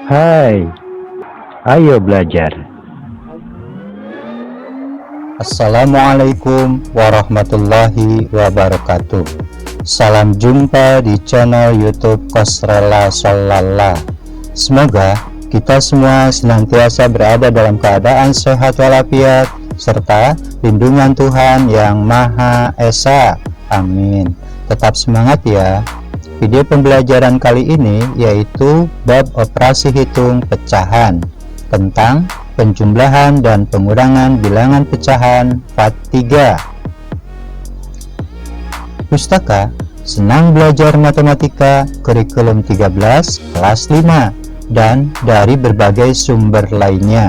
Hai, ayo belajar. Assalamualaikum warahmatullahi wabarakatuh. Salam jumpa di channel YouTube Kosrela Sholala. Semoga kita semua senantiasa berada dalam keadaan sehat walafiat serta lindungan Tuhan yang Maha Esa. Amin. Tetap semangat ya. Video pembelajaran kali ini yaitu bab operasi hitung pecahan tentang penjumlahan dan pengurangan bilangan pecahan part 3. Pustaka Senang Belajar Matematika Kurikulum 13 kelas 5 dan dari berbagai sumber lainnya.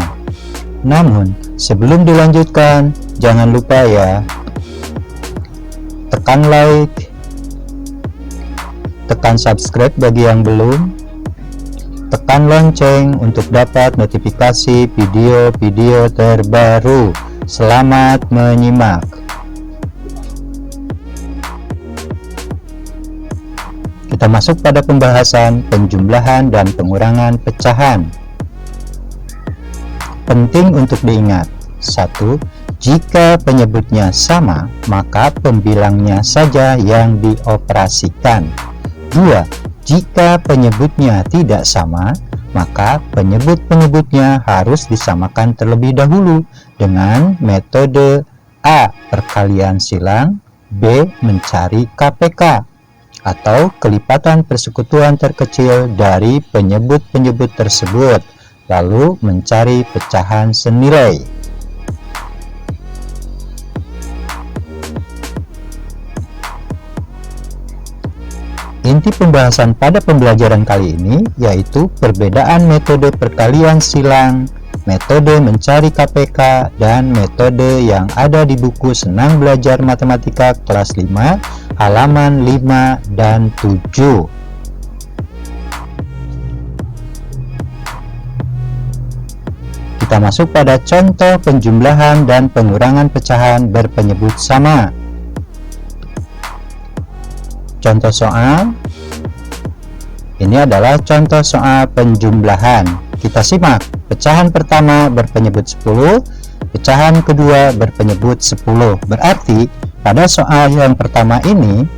Namun sebelum dilanjutkan, jangan lupa ya, tekan like, tekan subscribe bagi yang belum, tekan lonceng untuk dapat notifikasi video-video terbaru. Selamat menyimak. Kita masuk pada pembahasan penjumlahan dan pengurangan pecahan. Penting untuk diingat: 1. Jika penyebutnya sama, maka pembilangnya saja yang dioperasikan. 2. Jika penyebutnya tidak sama, maka penyebut-penyebutnya harus disamakan terlebih dahulu dengan metode A. Perkalian silang, B. Mencari KPK atau kelipatan persekutuan terkecil dari penyebut-penyebut tersebut, lalu mencari pecahan senilai. Inti pembahasan pada pembelajaran kali ini yaitu perbedaan metode perkalian silang, metode mencari KPK, dan metode yang ada di buku Senang Belajar Matematika kelas 5 halaman 5 dan 7. Kita masuk pada contoh penjumlahan dan pengurangan pecahan berpenyebut sama. Contoh soal ini adalah contoh soal penjumlahan. Kita simak. Pecahan pertama berpenyebut 10, pecahan kedua berpenyebut 10. Berarti pada soal yang pertama ini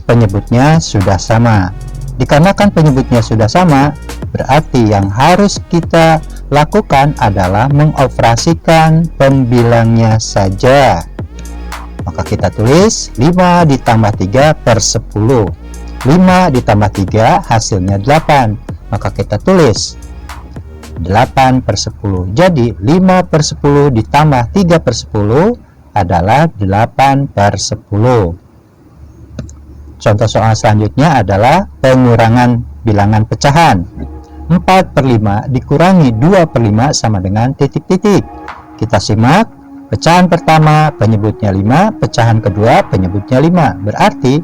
penyebutnya sudah sama. Dikarenakan penyebutnya sudah sama, berarti yang harus kita lakukan adalah mengoperasikan pembilangnya saja. Maka kita tulis 5 ditambah 3 per 10. 5 ditambah 3 hasilnya 8. Maka kita tulis 8 per 10. Jadi 5 per 10 ditambah 3 per 10 adalah 8 per 10. Contoh soal selanjutnya adalah pengurangan bilangan pecahan. 4 per 5 dikurangi 2 per 5 sama dengan titik-titik. Kita simak. Pecahan pertama penyebutnya 5, pecahan kedua penyebutnya 5. Berarti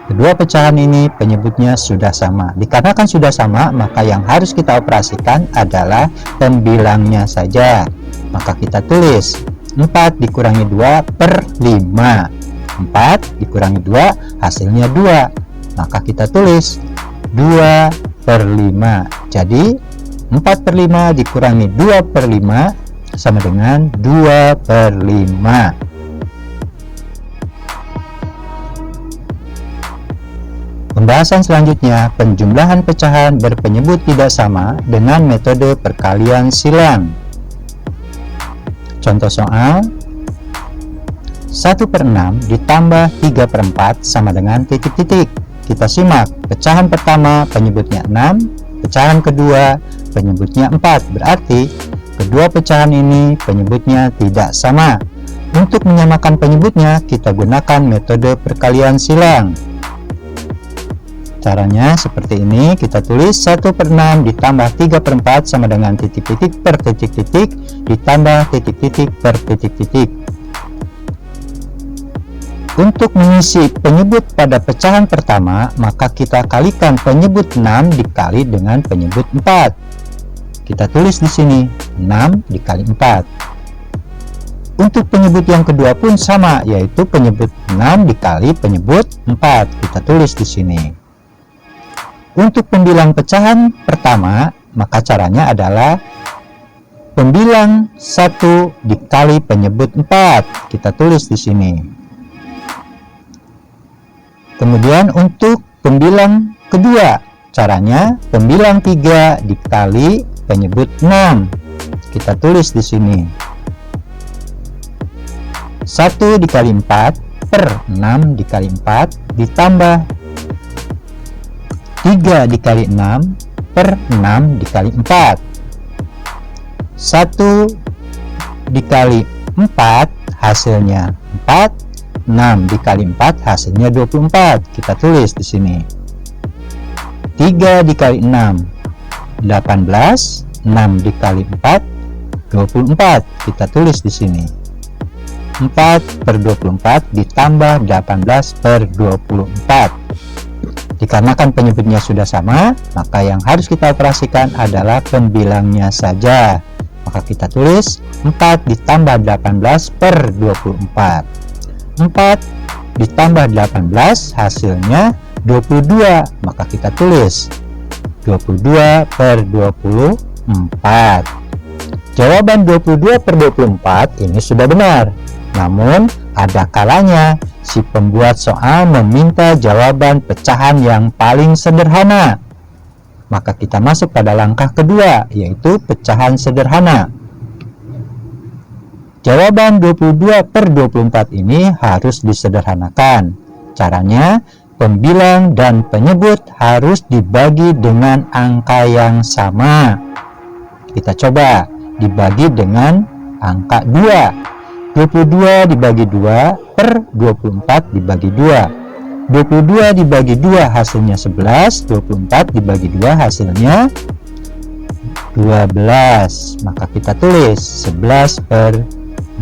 kedua pecahan ini penyebutnya sudah sama. Dikarenakan sudah sama, maka yang harus kita operasikan adalah pembilangnya saja. Maka kita tulis 4 dikurangi 2 per 5. 4 dikurangi 2 hasilnya 2. Maka kita tulis 2 per 5. Jadi 4 per 5 dikurangi 2 per 5 sama dengan 2 per 5. Pembahasan selanjutnya, penjumlahan pecahan berpenyebut tidak sama dengan metode perkalian silang. Contoh soal 1 per 6 ditambah 3 per 4 sama dengan titik-titik. Kita simak. Pecahan pertama penyebutnya 6, pecahan kedua penyebutnya 4. Berarti kedua pecahan ini penyebutnya tidak sama. Untuk menyamakan penyebutnya, kita gunakan metode perkalian silang. Caranya seperti ini. Kita tulis 1 per 6 ditambah 3 per 4 sama dengan titik-titik per titik-titik ditambah titik-titik per titik-titik. Untuk mengisi penyebut pada pecahan pertama, maka kita kalikan penyebut 6 dikali dengan penyebut 4. Kita tulis di sini 6 dikali 4. Untuk penyebut yang kedua pun sama, yaitu penyebut 6 dikali penyebut 4. Kita tulis di sini. Untuk pembilang pecahan pertama, maka caranya adalah pembilang 1 dikali penyebut 4. Kita tulis di sini. Kemudian untuk pembilang kedua, caranya pembilang 3 dikali penyebut 6. Kita tulis di sini. 1 dikali 4 per 6 dikali 4 ditambah 3 dikali 6 per 6 dikali 4. 1 dikali 4 hasilnya 4. 6 dikali 4 hasilnya 24. Kita tulis di sini. 3 dikali 6 18. 6 dikali 4 24. Kita tulis di sini. 4 per 24 ditambah 18 per 24. Dikarenakan penyebutnya sudah sama, maka yang harus kita operasikan adalah pembilangnya saja. Maka kita tulis 4 ditambah 18 per 24. 4 ditambah 18 hasilnya 22. Maka kita tulis 22 per 24. Jawaban 22 per 24 ini sudah benar. Namun ada kalanya si pembuat soal meminta jawaban pecahan yang paling sederhana. Maka kita masuk pada langkah kedua, yaitu pecahan sederhana. Jawaban 22 per 24 ini harus disederhanakan. Caranya, pembilang dan penyebut harus dibagi dengan angka yang sama. Kita coba dibagi dengan angka 2. 22 dibagi 2 per 24 dibagi 2. 22 dibagi 2 hasilnya 11. 24 dibagi 2 hasilnya 12. Maka kita tulis 11 per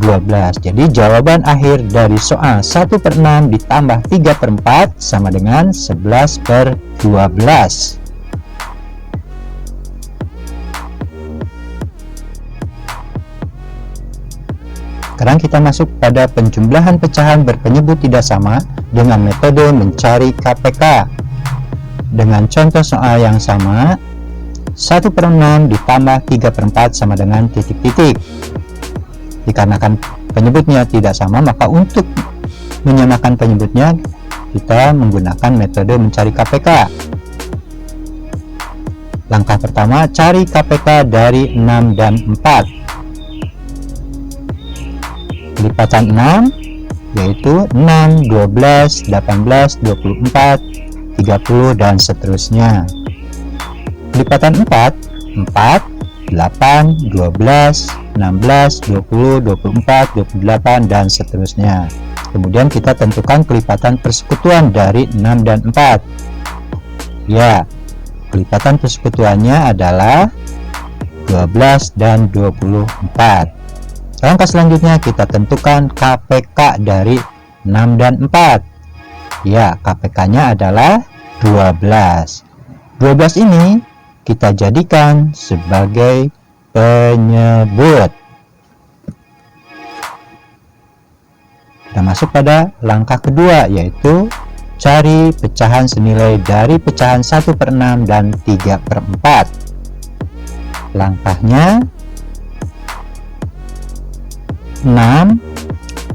12. Jadi jawaban akhir dari soal 1 per 6 ditambah 3 per 4 sama dengan 11 per 12. Sekarang kita masuk pada penjumlahan pecahan berpenyebut tidak sama dengan metode mencari KPK. Dengan contoh soal yang sama, 1 per 6 ditambah 3 per 4 sama dengan titik-titik. Dikarenakan penyebutnya tidak sama, maka untuk menyamakan penyebutnya kita menggunakan metode mencari KPK. Langkah pertama, cari KPK dari 6 dan 4. Lipatan 6 yaitu 6, 12, 18, 24, 30 dan seterusnya. Lipatan 4, 4, 8, 12, 16, 20, 24, 28 dan seterusnya. Kemudian kita tentukan kelipatan persekutuan dari 6 dan 4. Ya, kelipatan persekutuannya adalah 12 dan 24. Langkah selanjutnya kita tentukan KPK dari 6 dan 4. Ya, KPK-nya adalah 12. 12 ini kita jadikan sebagai penyebut. Kita masuk pada langkah kedua, yaitu cari pecahan senilai dari pecahan 1 per 6 dan 3 per 4. Langkahnya 6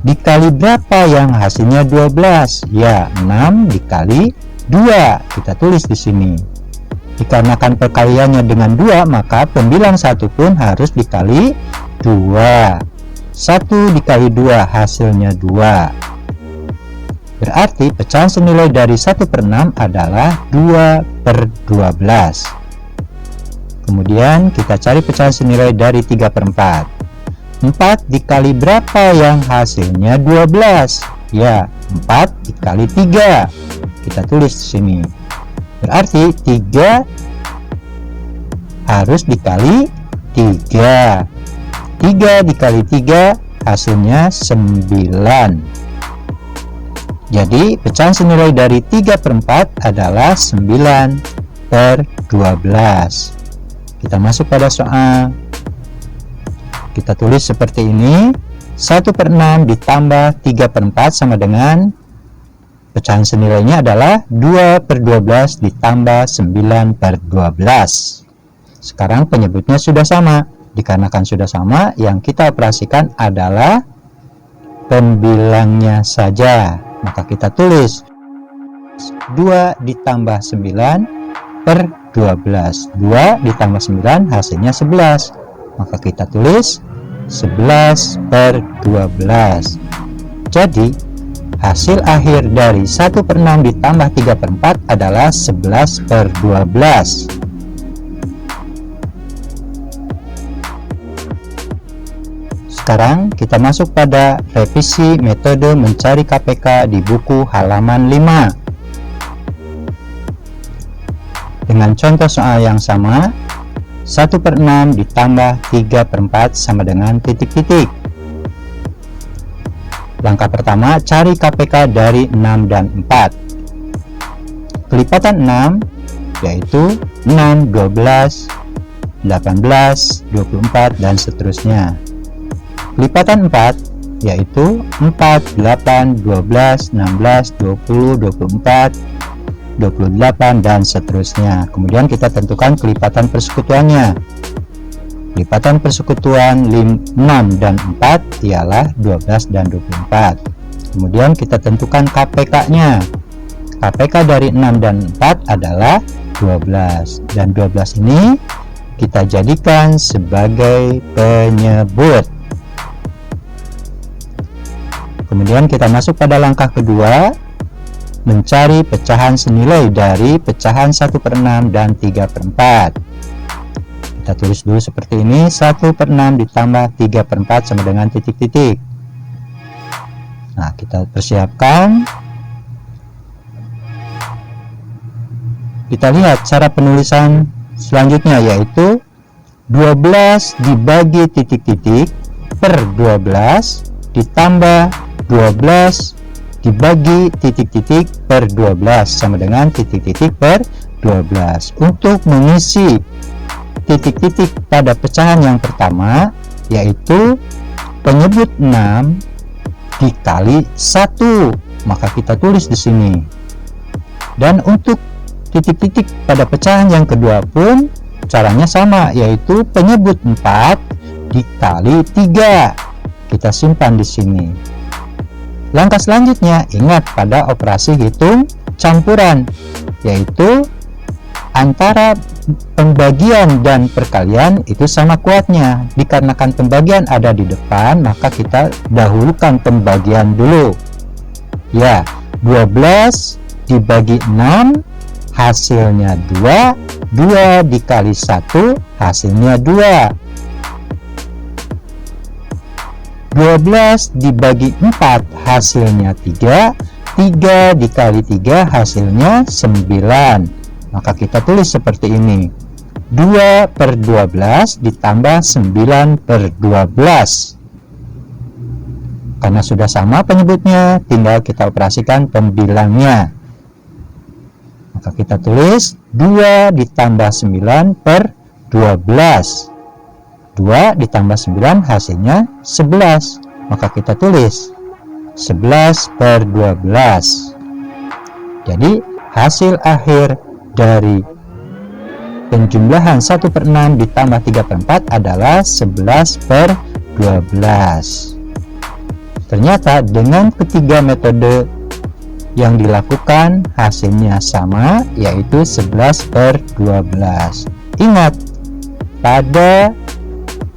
dikali berapa yang hasilnya 12? Ya, 6 dikali 2. Kita tulis di sini. Dikarenakan perkaliannya dengan 2, maka pembilang 1 pun harus dikali 2. 1 dikali 2 hasilnya 2. Berarti pecahan senilai dari 1 per 6 adalah 2 per 12. Kemudian kita cari pecahan senilai dari 3 per 4. 4 dikali berapa yang hasilnya 12? Ya, 4 dikali 3. Kita tulis di sini. Berarti 3 harus dikali 3. 3 dikali 3 hasilnya 9. Jadi pecahan senilai dari 3 per 4 adalah 9 per 12. Kita masuk pada soal. Kita tulis seperti ini. 1 per 6 ditambah 3 per 4 sama dengan pecahan senilainya adalah 2 per 12 ditambah 9 per 12. Sekarang penyebutnya sudah sama. Dikarenakan sudah sama, yang kita operasikan adalah pembilangnya saja. Maka kita tulis 2 ditambah 9 per 12. 2 ditambah 9 hasilnya 11. Maka kita tulis 11 per 12. Jadi hasil akhir dari 1/6 ditambah 3/4 adalah 11 per 12. Sekarang kita masuk pada revisi metode mencari KPK di buku halaman 5. Dengan contoh soal yang sama, 1/6 ditambah 3/4 sama dengan titik-titik. Langkah pertama, cari KPK dari 6 dan 4. Kelipatan 6 yaitu 6, 12, 18, 24, dan seterusnya. Kelipatan 4 yaitu 4, 8, 12, 16, 20, 24, 28, dan seterusnya. Kemudian kita tentukan kelipatan persekutuannya. Kelipatan persekutuan 6 dan 4 ialah 12 dan 24. Kemudian kita tentukan KPK-nya. KPK dari 6 dan 4 adalah 12. Dan 12 ini kita jadikan sebagai penyebut. Kemudian kita masuk pada langkah kedua, mencari pecahan senilai dari pecahan 1/6 dan 3/4. Kita tulis dulu seperti ini, 1/6 ditambah 3/4 sama dengan titik-titik. Nah, kita persiapkan. Kita lihat cara penulisan selanjutnya, yaitu 12 dibagi titik-titik per 12 ditambah 12 dibagi titik-titik per 12 sama dengan titik-titik per 12. Untuk mengisi titik-titik pada pecahan yang pertama, yaitu penyebut 6 dikali 1, maka kita tulis di sini. Dan untuk titik-titik pada pecahan yang kedua pun caranya sama, yaitu penyebut 4 dikali 3. Kita simpan di sini. Langkah selanjutnya, ingat pada operasi hitung campuran, yaitu antara pembagian dan perkalian itu sama kuatnya. Dikarenakan pembagian ada di depan, maka kita dahulukan pembagian dulu. Ya, 12 dibagi 6 hasilnya 2, 2 dikali 1 hasilnya 2. 12 dibagi 4 hasilnya 3, 3 dikali 3 hasilnya 9. Maka kita tulis seperti ini, 2 per 12 ditambah 9 per 12. Karena sudah sama penyebutnya, tinggal kita operasikan pembilangnya. Maka kita tulis 2 ditambah 9 per 12. 2 ditambah 9 hasilnya 11. Maka kita tulis 11 per 12. Jadi hasil akhir dari penjumlahan 1/6 ditambah 3/4 adalah 11 per 12. Ternyata dengan ketiga metode yang dilakukan hasilnya sama, yaitu 11 per 12. Ingat, pada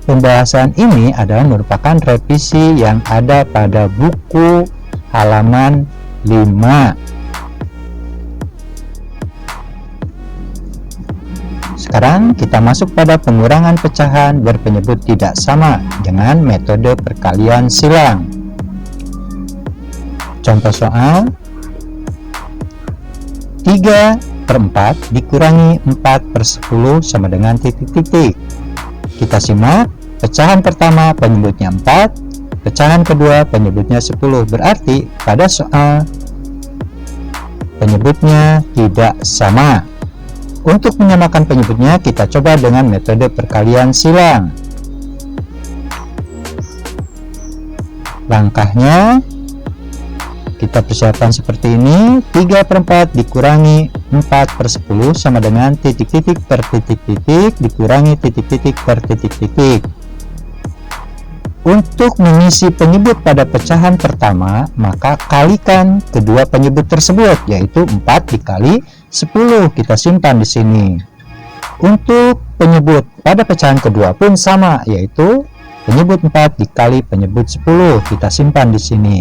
pembahasan ini adalah merupakan revisi yang ada pada buku halaman 5. Sekarang kita masuk pada pengurangan pecahan berpenyebut tidak sama dengan metode perkalian silang. Contoh soal, 3/4 dikurangi 4/10 sama dengan titik-titik. Kita simak, pecahan pertama penyebutnya 4, pecahan kedua penyebutnya 10. Berarti pada soal penyebutnya tidak sama. Untuk menyamakan penyebutnya, kita coba dengan metode perkalian silang. Langkahnya kita persiapkan seperti ini, 3/4 dikurangi 4/10 sama dengan titik-titik per titik-titik dikurangi titik-titik per titik-titik. Untuk mengisi penyebut pada pecahan pertama, maka kalikan kedua penyebut tersebut, yaitu 4 dikali 10. Kita simpan di sini. Untuk penyebut pada pecahan kedua pun sama, yaitu penyebut 4 dikali penyebut 10. Kita simpan di sini.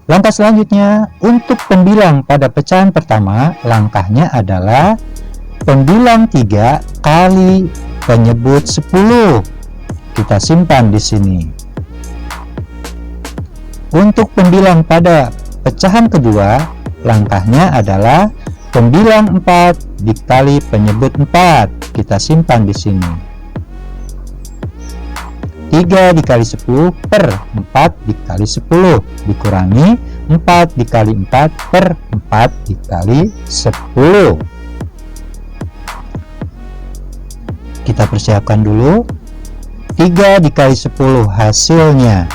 Langkah selanjutnya, untuk pembilang pada pecahan pertama, langkahnya adalah pembilang 3 kali penyebut 10. Kita simpan di sini. Untuk pembilang pada pecahan kedua, langkahnya adalah pembilang 4 dikali penyebut 4. Kita simpan di sini. 3 dikali 10 per 4 dikali 10 dikurangi 4 dikali 4 per 4 dikali 10. Kita persiapkan dulu. 3 dikali 10 hasilnya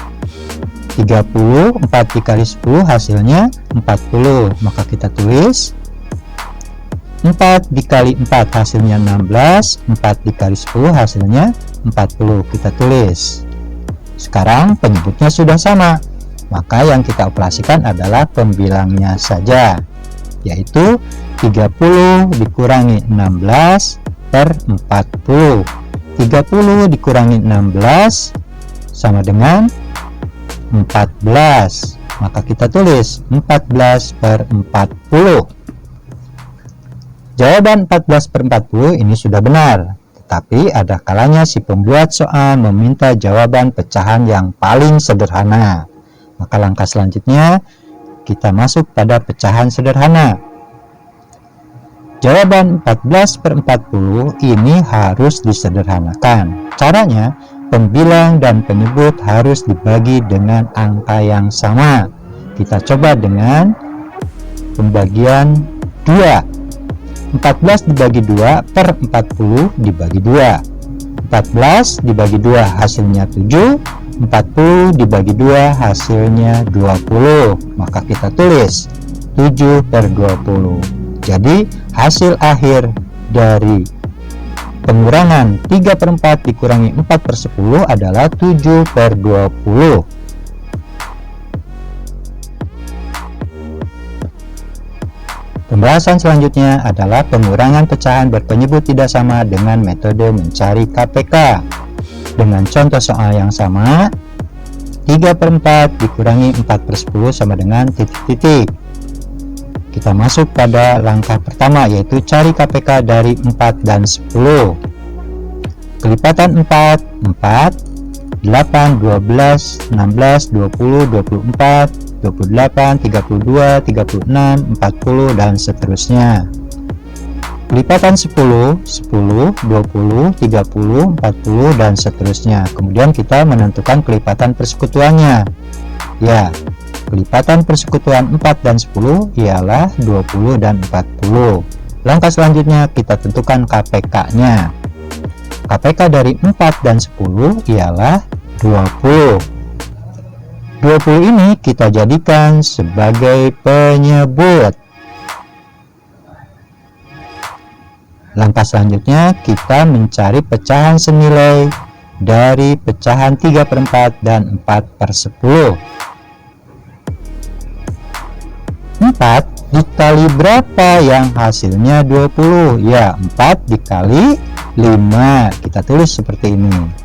30, 4 dikali 10 hasilnya 40. Maka kita tulis 4 dikali 4 hasilnya 16, 4 dikali 10 hasilnya 40. Kita tulis. Sekarang penyebutnya sudah sama, maka yang kita operasikan adalah pembilangnya saja, yaitu 30 dikurangi 16 per 40. 30 dikurangi 16 sama dengan 14. Maka kita tulis 14 per 40. Jawaban 14 per 40 ini sudah benar. Tetapi ada kalanya si pembuat soal meminta jawaban pecahan yang paling sederhana. Maka langkah selanjutnya kita masuk pada pecahan sederhana. Jawaban 14 per 40 ini harus disederhanakan. Caranya, pembilang dan penyebut harus dibagi dengan angka yang sama. Kita coba dengan pembagian 2. 14 dibagi 2 per 40 dibagi 2. 14 dibagi 2 hasilnya 7. 40 dibagi 2 hasilnya 20. Maka kita tulis 7 per 20. Jadi hasil akhir dari pengurangan 3 per 4 dikurangi 4 per 10 adalah 7 per 20. Pembahasan selanjutnya adalah pengurangan pecahan berpenyebut tidak sama dengan metode mencari KPK. Dengan contoh soal yang sama, 3 per 4 dikurangi 4 per 10 sama dengan titik-titik. Kita masuk pada langkah pertama, yaitu cari KPK dari 4 dan 10. Kelipatan 4, 8, 12, 16, 20, 24, 28, 32, 36, 40, dan seterusnya. Kelipatan 10, 10, 20, 30, 40, dan seterusnya. Kemudian kita menentukan kelipatan persekutuannya. Ya, kelipatan persekutuan 4 dan 10 ialah 20 dan 40. Langkah selanjutnya kita tentukan KPK-nya. KPK dari 4 dan 10 ialah 20. 20 ini kita jadikan sebagai penyebut. Langkah selanjutnya kita mencari pecahan senilai dari pecahan 3 per 4 dan 4 per 10. 4 dikali berapa yang hasilnya 20? Ya, 4 dikali 5. Kita tulis seperti ini.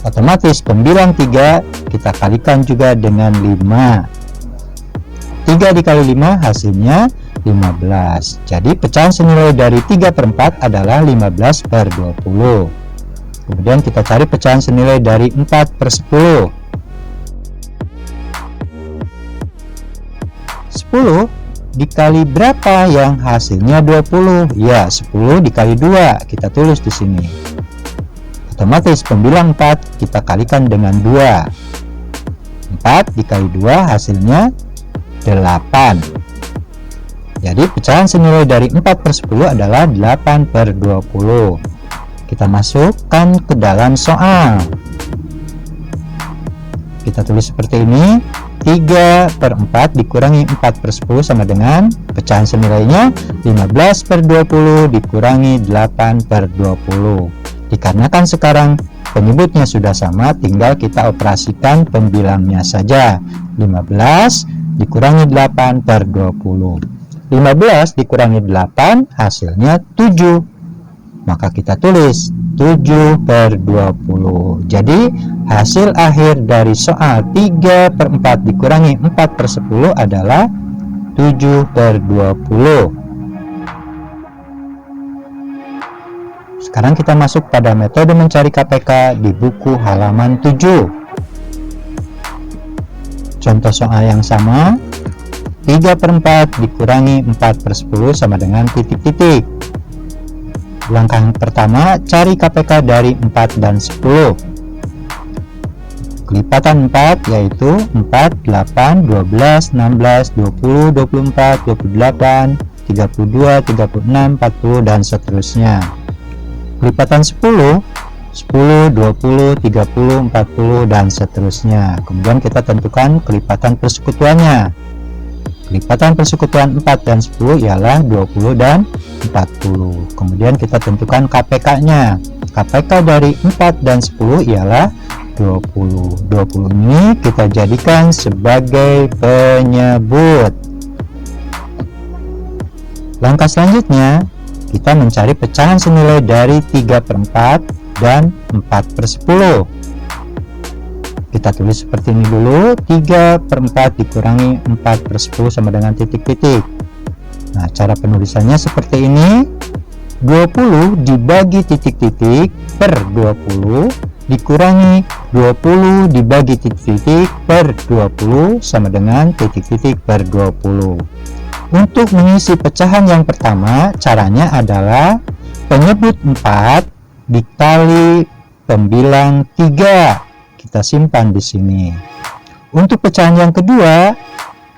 Otomatis pembilang 3 kita kalikan juga dengan 5. 3 dikali 5 hasilnya 15. Jadi pecahan senilai dari 3 per 4 adalah 15 per 20. Kemudian kita cari pecahan senilai dari 4 per 10. 10 dikali berapa yang hasilnya 20? Ya, 10 dikali 2. Kita tulis di sini. Otomatis pembilang 4 kita kalikan dengan 2. 4 dikali 2 hasilnya 8. Jadi pecahan senilai dari 4 per 10 adalah 8 per 20. Kita masukkan ke dalam soal. Kita tulis seperti ini. 3/4 dikurangi 4/10 sama dengan pecahan senilainya 15/20 dikurangi 8/20. Dikarenakan sekarang penyebutnya sudah sama, tinggal kita operasikan pembilangnya saja. 15 dikurangi 8/20. 15 dikurangi 8 hasilnya 7. Maka kita tulis 7/20. Jadi hasil akhir dari soal 3/4 dikurangi 4/10 adalah 7/20. Sekarang kita masuk pada metode mencari KPK di buku halaman 7. Contoh soal yang sama, 3/4 dikurangi 4/10 sama dengan titik-titik. Langkah pertama, cari KPK dari 4 dan 10. Kelipatan 4 yaitu 4, 8, 12, 16, 20, 24, 28, 32, 36, 40, dan seterusnya. Kelipatan 10, 10, 20, 30, 40, dan seterusnya. Kemudian kita tentukan kelipatan persekutuannya. Kelipatan persekutuan 4 dan 10 ialah 20 dan 40. Kemudian kita tentukan KPK-nya. KPK dari 4 dan 10 ialah 20. 20 ini kita jadikan sebagai penyebut. Langkah selanjutnya, kita mencari pecahan senilai dari 3/4 dan 4/10. Kita tulis seperti ini dulu, 3/4 dikurangi 4/10 sama dengan titik-titik. Nah, cara penulisannya seperti ini. 20 dibagi titik-titik per 20 dikurangi 20 dibagi titik-titik per 20 sama dengan titik-titik per 20. Untuk mengisi pecahan yang pertama, caranya adalah penyebut 4 dikali pembilang 3. Kita simpan di sini. Untuk pecahan yang kedua,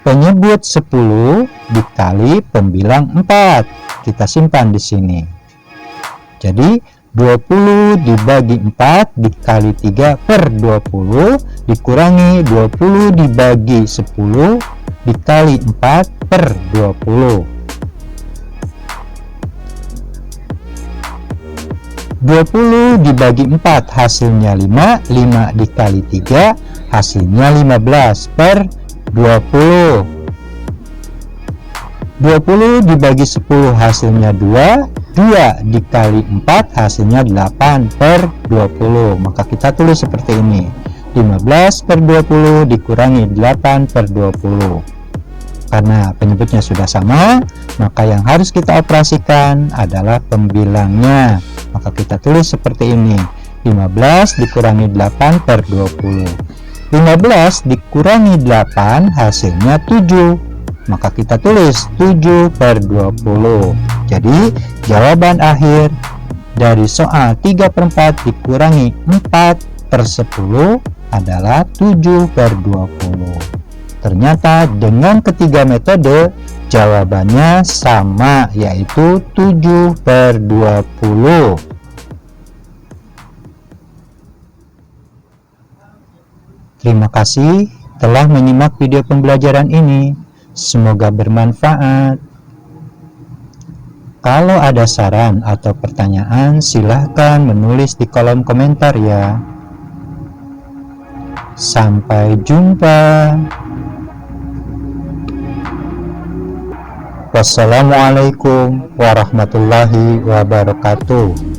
penyebut 10 dikali pembilang 4. Kita simpan di sini. Jadi 20 dibagi 4 dikali 3 per 20 dikurangi 20 dibagi 10 dikali 4 per 20. 20 dibagi 4 hasilnya 5, 5 dikali 3 hasilnya 15 per 20. 20 dibagi 10 hasilnya 2, 2 dikali 4 hasilnya 8 per 20. Maka kita tulis seperti ini, 15 per 20 dikurangi 8 per 20. Karena penyebutnya sudah sama, maka yang harus kita operasikan adalah pembilangnya. Maka kita tulis seperti ini, 15 dikurangi 8 per 20. 15 dikurangi 8 hasilnya 7. Maka kita tulis 7 per 20. Jadi jawaban akhir dari soal 3/4 dikurangi 4/10 adalah 7 per 20. Ternyata dengan ketiga metode jawabannya sama, yaitu 7 per 20. Terima kasih telah menyimak video pembelajaran ini. Semoga bermanfaat. Kalau ada saran atau pertanyaan, silahkan menulis di kolom komentar ya. Sampai jumpa. Wassalamualaikum warahmatullahi wabarakatuh.